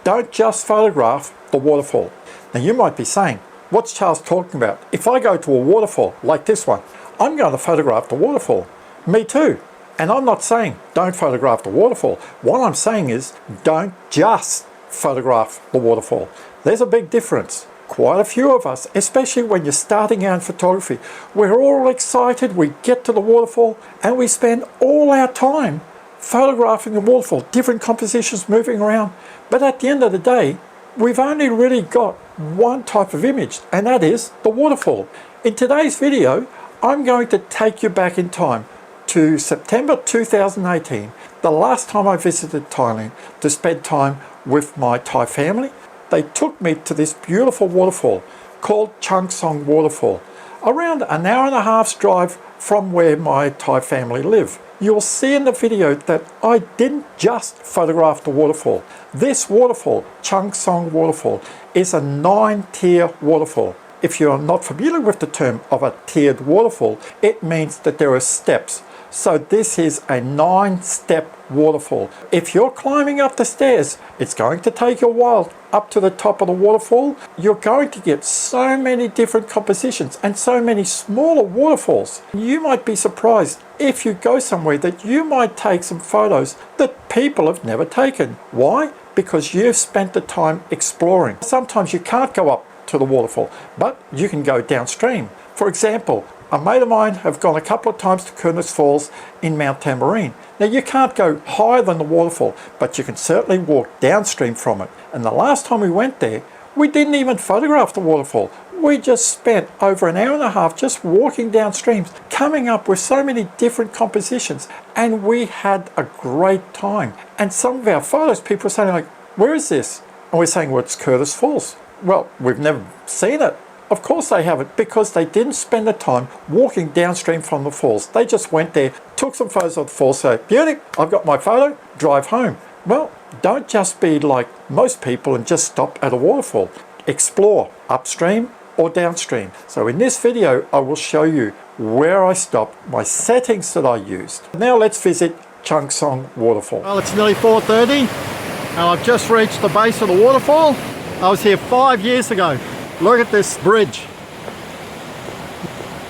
don't just photograph the waterfall. Now you might be saying, what's Charles talking about? If I go to a waterfall like this one, I'm going to photograph the waterfall. Me too. And I'm not saying don't photograph the waterfall. What I'm saying is don't just photograph the waterfall. There's a big difference. Quite a few of us, especially when you're starting out in photography, we're all excited, we get to the waterfall and we spend all our time photographing the waterfall, different compositions moving around. But at the end of the day, we've only really got one type of image, and that is the waterfall. In today's video, I'm going to take you back in time to September 2018, the last time I visited Thailand to spend time with my Thai family. They took me to this beautiful waterfall called Chae Son Waterfall, around an hour and a half's drive from where my Thai family live. You'll see in the video that I didn't just photograph the waterfall. This waterfall, Chae Son Waterfall, is a 9-tier waterfall. If you're not familiar with the term of a tiered waterfall, it means that there are steps. So this is a 9-step waterfall. If you're climbing up the stairs, it's going to take you a while up to the top of the waterfall. You're going to get so many different compositions and so many smaller waterfalls. You might be surprised if you go somewhere that you might take some photos that people have never taken. Why? Because you've spent the time exploring. Sometimes you can't go up to the waterfall, but you can go downstream. For example, a mate of mine have gone a couple of times to Kurnis Falls in Mount Tamarine. Now you can't go higher than the waterfall, but you can certainly walk downstream from it. And the last time we went there, we didn't even photograph the waterfall. We just spent over an hour and a half just walking downstream, coming up with so many different compositions, and we had a great time. And some of our photos, people are saying like, where is this? And we're saying, well, it's Kurnis Falls. Well, we've never seen it. Of course they haven't, because they didn't spend the time walking downstream from the falls. They just went there, took some photos of the falls, say, beauty, I've got my photo, drive home. Well, don't just be like most people and just stop at a waterfall. Explore upstream or downstream. So in this video, I will show you where I stopped, my settings that I used. Now let's visit Chae Son Waterfall. Well, it's nearly 4:30 and I've just reached the base of the waterfall. I was here 5 years ago. Look at this bridge,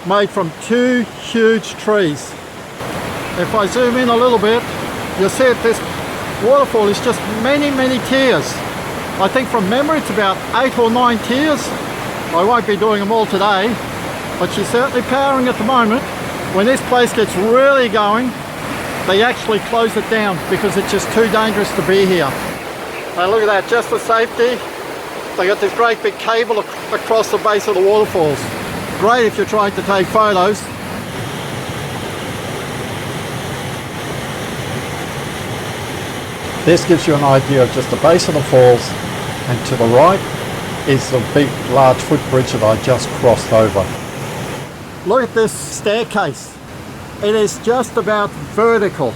made from 2 huge trees. If I zoom in a little bit, you'll see that this waterfall is just many, many tiers. I think from memory it's about 8 or 9 tiers. I won't be doing them all today, but she's certainly powering at the moment. When this place gets really going, they actually close it down because it's just too dangerous to be here. Now look at that, just for safety. They got this great big cable across the base of the waterfalls. Great if you're trying to take photos. This gives you an idea of just the base of the falls, and to the right is the big large footbridge that I just crossed over. Look at this staircase. It is just about vertical,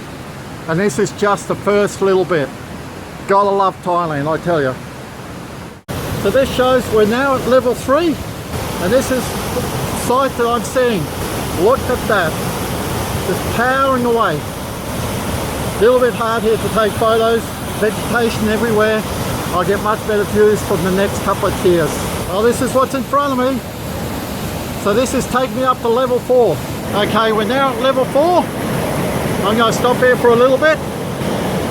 and this is just the first little bit. Gotta love Thailand, I tell you. So this shows we're now at level 3, and this is the sight that I'm seeing. Look at that, just powering away. A little bit hard here to take photos, vegetation everywhere. I'll get much better views from the next couple of tiers. Well, this is what's in front of me. So this is taking me up to level 4. Okay, we're now at level 4. I'm going to stop here for a little bit,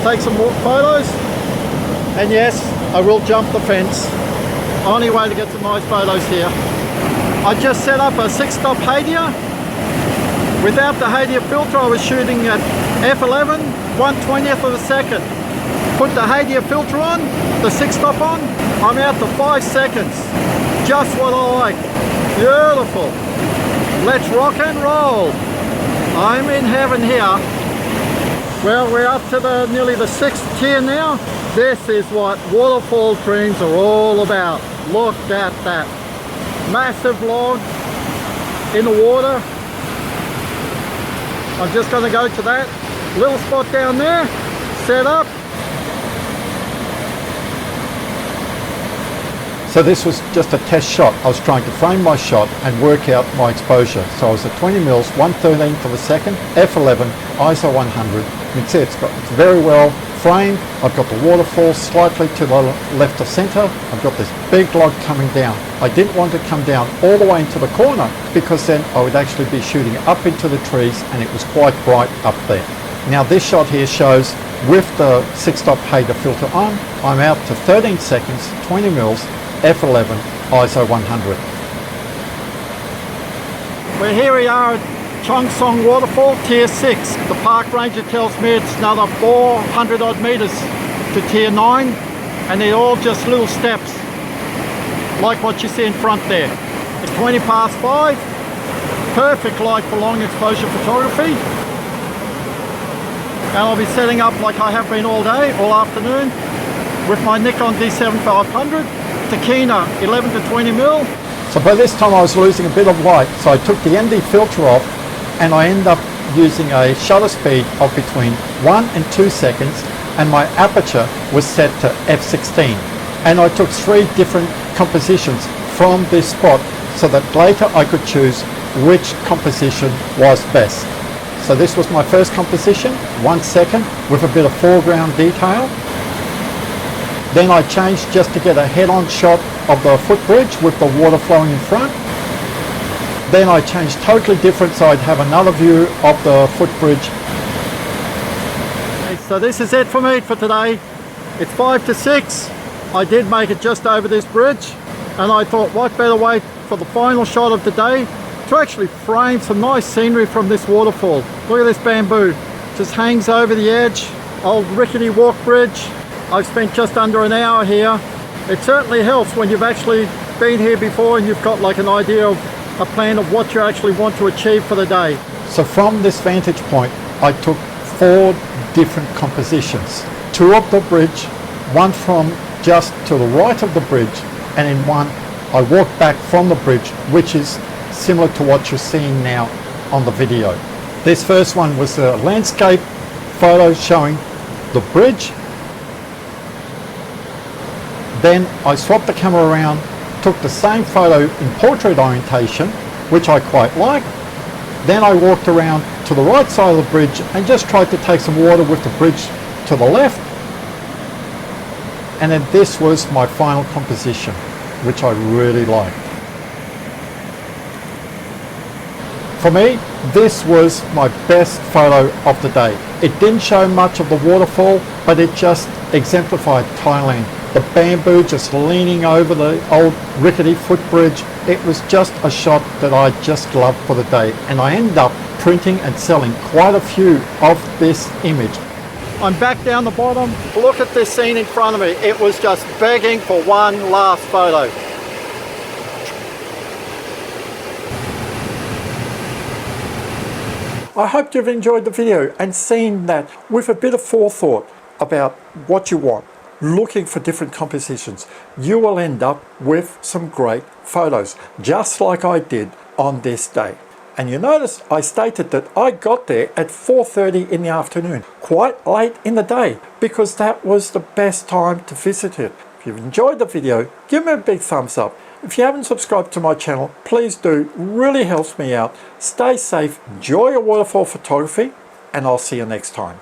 take some more photos, and yes, I will jump the fence. Only way to get some nice photos here. I just set up a 6-stop Hadia. Without the Hadia filter, I was shooting at f11, 1/20th of a second. Put the Hadia filter on, the 6-stop on, I'm out to 5 seconds. Just what I like. Beautiful. Let's rock and roll. I'm in heaven here. Well, we're up to nearly the 6th tier now. This is what waterfall dreams are all about. Look at that. Massive log in the water. I'm just going to go to that little spot down there, set up. So this was just a test shot. I was trying to frame my shot and work out my exposure. So I was at 20 mils, 1/13th of a second, f11, ISO 100. You can see it's very well frame, I've got the waterfall slightly to the left of centre, I've got this big log coming down. I didn't want to come down all the way into the corner because then I would actually be shooting up into the trees and it was quite bright up there. Now this shot here shows with the 6-stop Hager filter on, I'm out to 13 seconds, 20 mils, f11, ISO 100. Well, here we are at Chae Son Waterfall, Tier 6. The park ranger tells me it's another 400 odd metres to Tier 9, and they're all just little steps, like what you see in front there. It's 20 past 5, perfect light for long exposure photography. And I'll be setting up like I have been all day, all afternoon, with my Nikon D7500, Takina 11 to 20 mil. So by this time I was losing a bit of light, so I took the ND filter off and I ended up using a shutter speed of between 1 and 2 seconds, and my aperture was set to f16. And I took 3 different compositions from this spot so that later I could choose which composition was best. So this was my first composition, 1 second, with a bit of foreground detail. Then I changed just to get a head-on shot of the footbridge with the water flowing in front. Then I changed totally different so I'd have another view of the footbridge. Okay, so this is it for me for today. It's 5 to 6. I did make it just over this bridge, and I thought what better way for the final shot of the day to actually frame some nice scenery from this waterfall. Look at this bamboo, just hangs over the edge, old rickety walk bridge. I've spent just under an hour here. It certainly helps when you've actually been here before and you've got like an idea of a plan of what you actually want to achieve for the day. So from this vantage point, I took 4 different compositions. 2 of the bridge, 1 from just to the right of the bridge, and in 1 I walked back from the bridge, which is similar to what you're seeing now on the video. This first one was a landscape photo showing the bridge. Then I swapped the camera around, took the same photo in portrait orientation, which I quite liked. Then I walked around to the right side of the bridge and just tried to take some water with the bridge to the left. And then this was my final composition, which I really liked. For me, this was my best photo of the day. It didn't show much of the waterfall, but it just exemplified Thailand. The bamboo just leaning over the old rickety footbridge. It was just a shot that I just loved for the day, and I ended up printing and selling quite a few of this image. I'm back down the bottom. Look at this scene in front of me. It was just begging for one last photo. I hope you've enjoyed the video and seen that with a bit of forethought about what you want, looking for different compositions, you will end up with some great photos, just like I did on this day. And you notice I stated that I got there at 4:30 in the afternoon, quite late in the day, because that was the best time to visit it. If you've enjoyed the video, give me a big thumbs up. If you haven't subscribed to my channel, please do. It really helps me out. Stay safe, enjoy your waterfall photography, and I'll see you next time.